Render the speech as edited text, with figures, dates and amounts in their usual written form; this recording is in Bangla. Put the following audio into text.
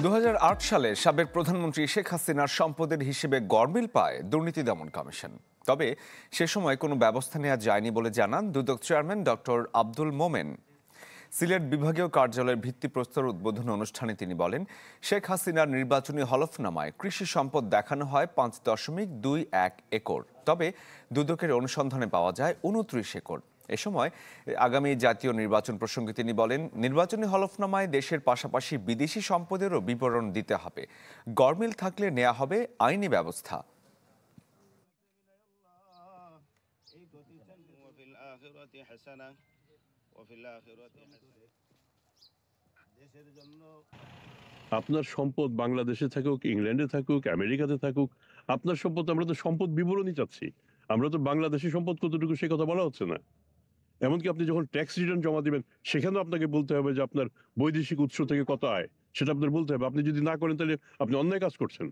2008 সালে সাবেক প্রধানমন্ত্রী শেখ হাসিনার সম্পদের হিসেবে গড়মিল পায় দুর্নীতি দমন কমিশন। তবে সে সময় কোনো ব্যবস্থা নেওয়া যায়নি বলে জানান দুদক চেয়ারম্যান ডক্টর আব্দুল মোমেন। সিলেট বিভাগীয় কার্যালয়ের ভিত্তিপ্রস্তর উদ্বোধন অনুষ্ঠানে তিনি বলেন, শেখ হাসিনার নির্বাচনী হলফনামায় কৃষি সম্পদ দেখানো হয় 5.21 একর, তবে দুদকের অনুসন্ধানে পাওয়া যায় 29 একর। এ সময় আগামী জাতীয় নির্বাচন প্রসঙ্গে তিনি বলেন, নির্বাচনী হলফনামায় দেশের পাশাপাশি বিদেশি সম্পদেরও বিবরণ দিতে হবে। গড়মিল থাকলে নেওয়া হবে আইনি ব্যবস্থা। আপনার সম্পদ বাংলাদেশে থাকুক, ইংল্যান্ডে থাকুক, আমেরিকাতে থাকুক, আপনার সম্পদ, আমরা তো সম্পদ বিবরণী চাচ্ছি। আমরা তো বাংলাদেশের সম্পদ কতটুকু সে কথা বলা হচ্ছে না। এমনকি আপনি যখন ট্যাক্স রিটার্ন জমা দিবেন সেখানেও আপনাকে বলতে হবে যে আপনার বৈদেশিক উৎস থেকে কত আয়, সেটা আপনার বলতে হবে। আপনি যদি না করেন তাহলে আপনি অন্যায় কাজ করছেন।